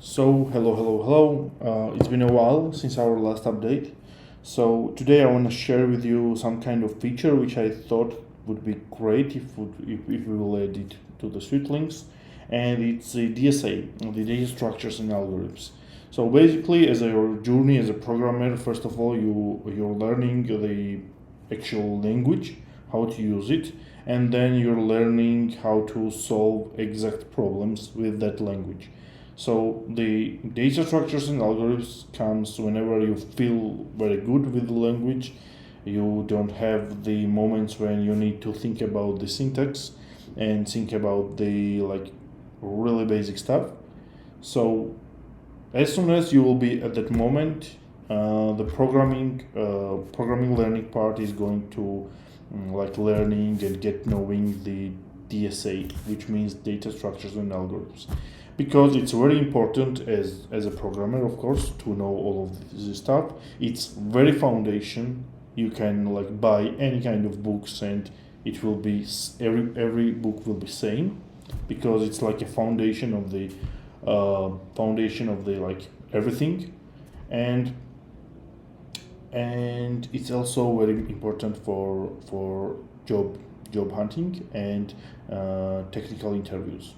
So, hello. It's been a while since our last update. So, today I want to share with you some kind of feature which I thought would be great if we will add it to the Swiftlings. And it's the DSA, the data structures and algorithms. So, basically, as your journey as a programmer, first of all, you're learning the actual language, how to use it, and then you're learning how to solve exact problems with that language. So the data structures and algorithms comes whenever you feel very good with the language. You don't have the moments when you need to think about the syntax and think about the really basic stuff. So as soon as you will be at that moment, the programming learning part is going to learning and get knowing the DSA, which means data structures and algorithms, because it's very important as a programmer, of course, to know all of this stuff. It's very foundation. You can buy any kind of books and it will be every book will be same, because it's like a foundation of the everything. And and it's also very important for job hunting and technical interviews.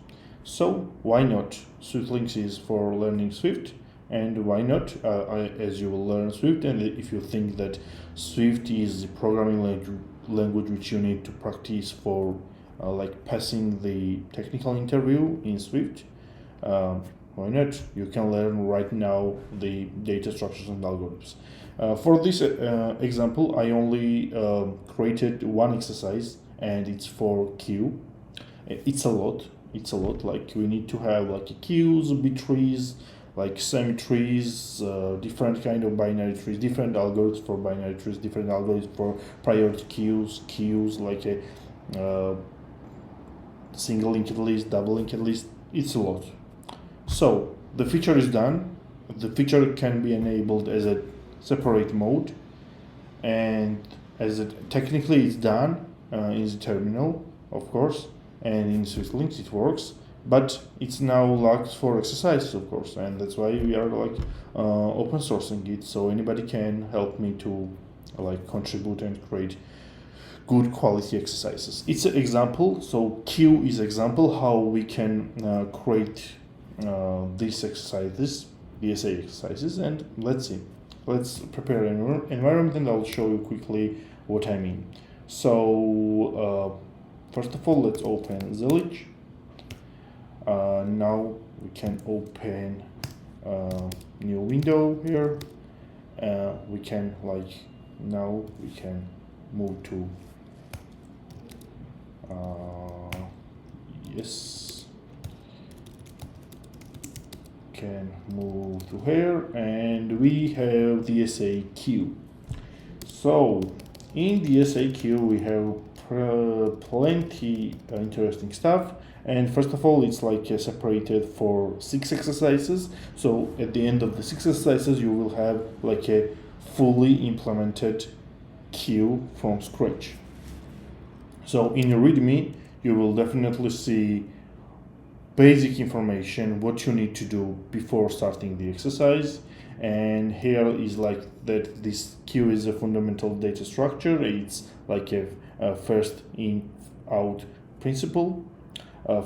So why not? Swiftlings is for learning Swift, and why not? As you will learn Swift, and if you think that Swift is the programming language which you need to practice for passing the technical interview in Swift, why not? You can learn right now the data structures and algorithms. For this example, I only created one exercise, and it's for queue. It's a lot. It's a lot. Like we need to have queues, bit trees, semi-trees, different kind of binary trees, different algorithms for binary trees, different algorithms for priority queues like a single linked list, double linked list. It's a lot. So the feature is done. The feature can be enabled as a separate mode, and as it technically it's done in the terminal, of course, and in Swiftlings it works, but it's now locked for exercises, of course, and that's why we are open sourcing it, so anybody can help me to contribute and create good quality exercises. It's an example, so Q is example how we can create these exercises, DSA exercises, and let's see. Let's prepare an environment, and I'll show you quickly what I mean. So first of all, let's open Zillich. Now we can open new window here. We can now we can move to yes, can move to here, and we have the DSA queue. So in the DSA queue we have plenty interesting stuff, and first of all it's separated for 6 exercises. So at the end of the 6 exercises you will have a fully implemented queue from scratch. So in your readme you will definitely see basic information what you need to do before starting the exercise, and here is that this queue is a fundamental data structure. It's a first in out principle,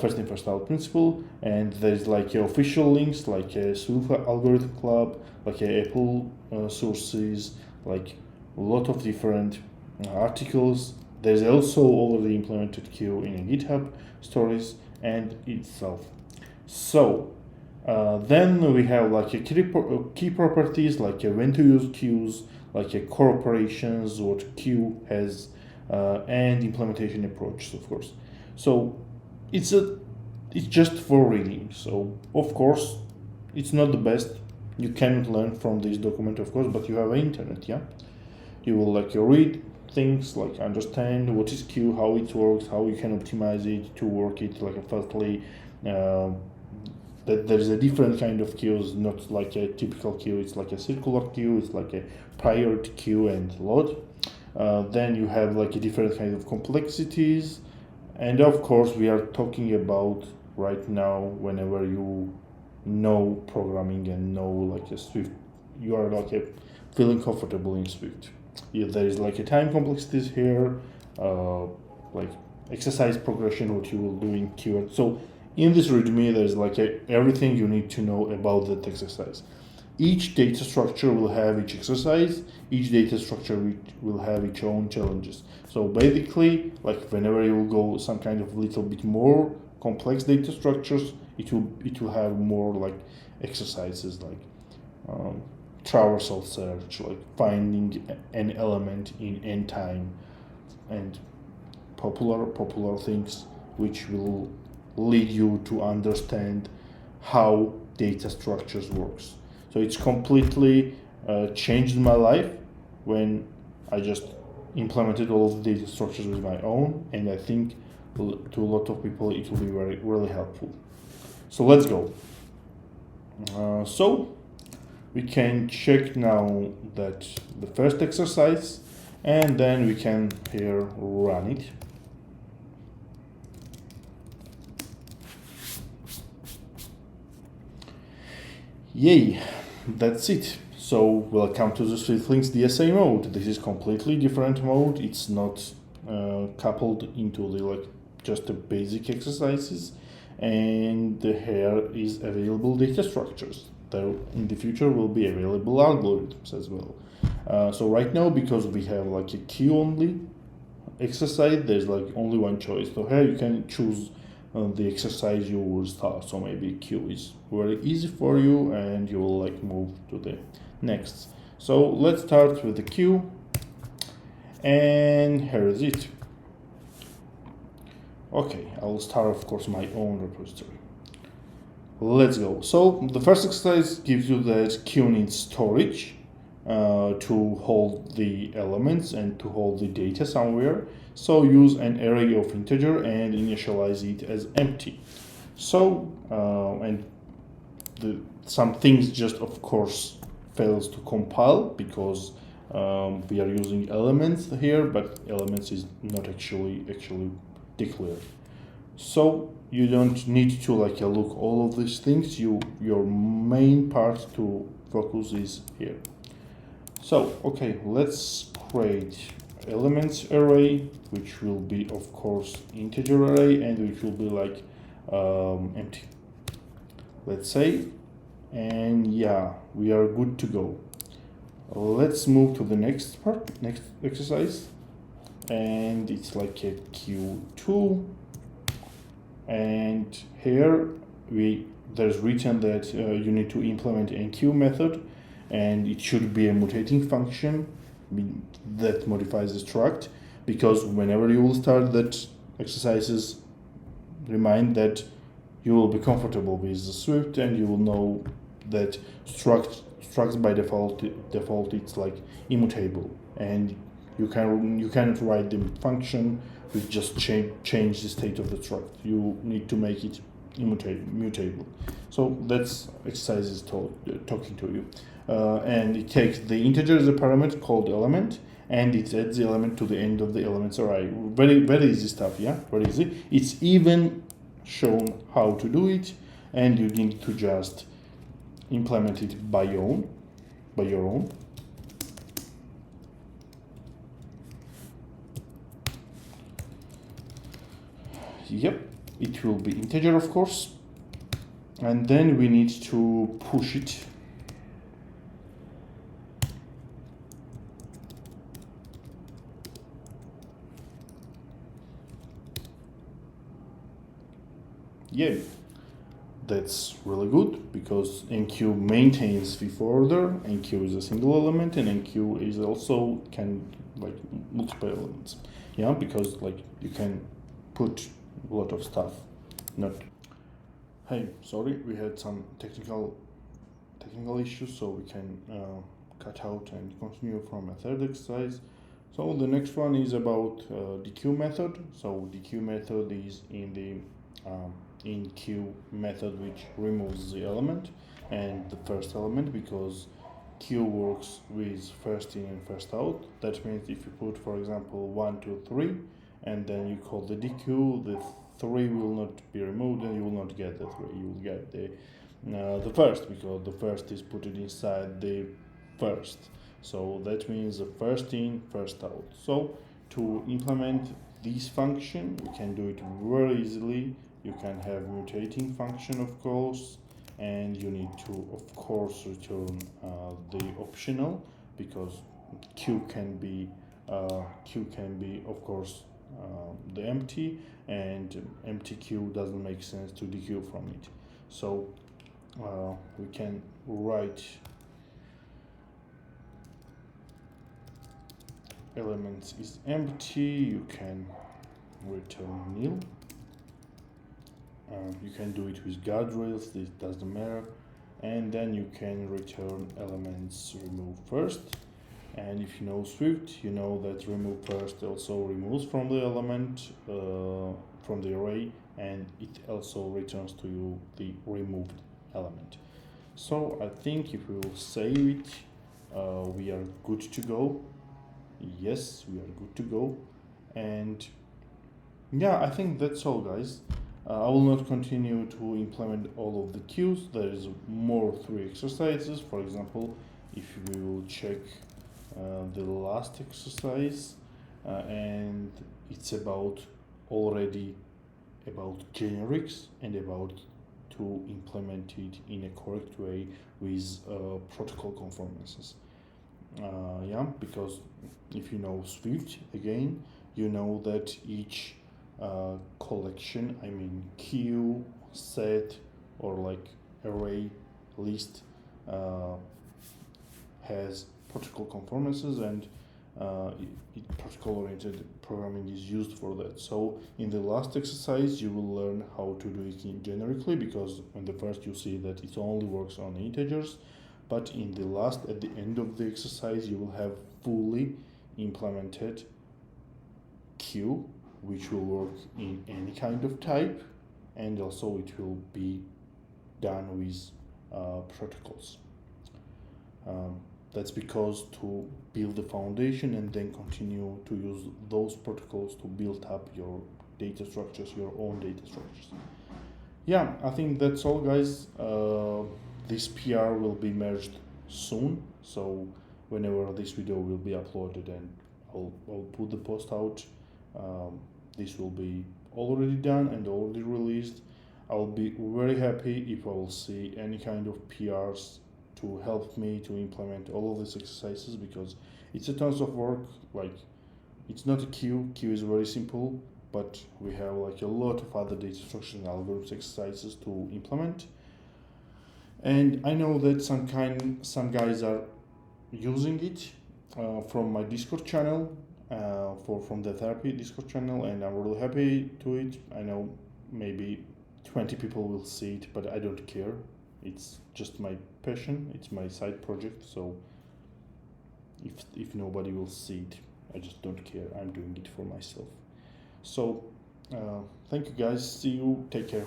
first in first out principle, and there's official links like a Swift algorithm club, a Apple sources, a lot of different articles. There's also already implemented queue in a GitHub stories and itself. So then we have a key properties, when to use queues, a core operations, what queue has, and implementation approach, of course. So it's just for reading. So of course it's not the best. You cannot learn from this document, of course, but you have internet, yeah. You will read things, understand what is queue, how it works, how you can optimize it to work it fastly. That there's a different kind of queues, not like a typical queue. It's like a circular queue, it's like a priority queue and load. Then you have a different kind of complexities, and of course we are talking about right now whenever you know programming and know like a Swift, you are like a feeling comfortable in Swift. If there is like a time complexities here, like exercise progression, what you will do in keyword. So in this README, there's like everything you need to know about that exercise. Each data structure will have each exercise. Each data structure will have its own challenges. So basically, like whenever you will go some kind of little bit more complex data structures, it will have more like exercises like um, traversal search, like finding an element in n time, and popular things which will lead you to understand how data structures works. So it's completely changed my life when I just implemented all of the data structures with my own, and I think to a lot of people it will be really helpful. So let's go. So we can check now that the first exercise, and then we can here run it. Yay, that's it. So welcome to the Swiftlings DSA mode. This is completely different mode. It's not coupled into the like just the basic exercises, and here is available data structures. Though in the future will be available algorithms as well. So right now, because we have like a queue only exercise, there's like only one choice. So here you can choose the exercise you will start. So maybe Q is very easy for you and you will like move to the next. So let's start with the Q, and here is it. Okay, I will start of course my own repository. Let's go. So the first exercise gives you that Q needs storage to hold the elements and to hold the data somewhere. So use an array of integer and initialize it as empty. So and some things just of course fails to compile because we are using elements here, but elements is not actually declared. So you don't need to like look all of these things. Your main part to focus is here. So okay, let's create elements array, which will be of course integer array and which will be like empty. Let's say, and yeah, we are good to go. Let's move to the next part, next exercise, and it's like a Q2. And here there's written that you need to implement an enqueue method, and it should be a mutating function that modifies the struct, because whenever you will start that exercises, remind that you will be comfortable with the Swift and you will know that structs by default it's like immutable, and you cannot write the function which just change the state of the struct. You need to make it mutable. So that's exercise is talking to you, and it takes the integer as a parameter called element, and it adds the element to the end of the elements array. Very easy stuff, yeah, very easy. It's even shown how to do it, and you need to just implement it by your own. Yep, it will be integer of course, and then we need to push it. Yeah, that's really good because enqueue maintains FIFO order. Enqueue is a single element, and enqueue is also can like multiple elements. Yeah, because like you can put a lot of stuff. Not. Hey, sorry, we had some technical issues, so we can cut out and continue from a third exercise. So the next one is about dequeue method. So dequeue method is in the enqueue method, which removes the element and the first element, because queue works with first in and first out. That means if you put, for example, 1, 2, 3, and then you call the dequeue, the 3 will not be removed and you will not get the 3. You will get the the first, because the first is put it inside the first. So that means the first in, first out. So to implement this function, you can do it very easily. You can have mutating function, of course, and you need to, of course, return the optional, because q can be, of course, the empty, and empty q doesn't make sense to dequeue from it. So we can write elements is empty, you can return nil. You can do it with guardrails, this doesn't matter. And then you can return elements remove first. And if you know Swift, you know that remove first also removes from the element, from the array, and it also returns to you the removed element. So I think if we will save it, we are good to go. Yes, we are good to go. And yeah, I think that's all, guys. I will not continue to implement all of the queues. There is more 3 exercises. For example, if we will check the last exercise, and it's already about generics and about to implement it in a correct way with protocol conformances. Yeah, because if you know Swift, again, you know that each collection, I mean queue, set, or like array, list, has protocol conformances, and protocol-oriented programming is used for that. So in the last exercise, you will learn how to do it generically, because in the first you see that it only works on integers, but in the last, at the end of the exercise, you will have fully implemented queue, which will work in any kind of type, and also it will be done with protocols. That's because to build the foundation and then continue to use those protocols to build up your data structures, your own data structures. Yeah, I think that's all, guys. This PR will be merged soon, so whenever this video will be uploaded, and I'll put the post out, this will be already done and already released. I'll be very happy if I will see any kind of PRs to help me to implement all of these exercises, because it's a tons of work. Like, it's not a queue is very simple, but we have like a lot of other data structures and algorithms exercises to implement. And I know that some guys are using it from my Discord channel, from the therapy Discord channel, and I'm really happy to it. I know maybe 20 people will see it, but I don't care. It's just my passion, it's my side project, so if nobody will see it, I just don't care. I'm doing it for myself. So thank you, guys. See you, take care.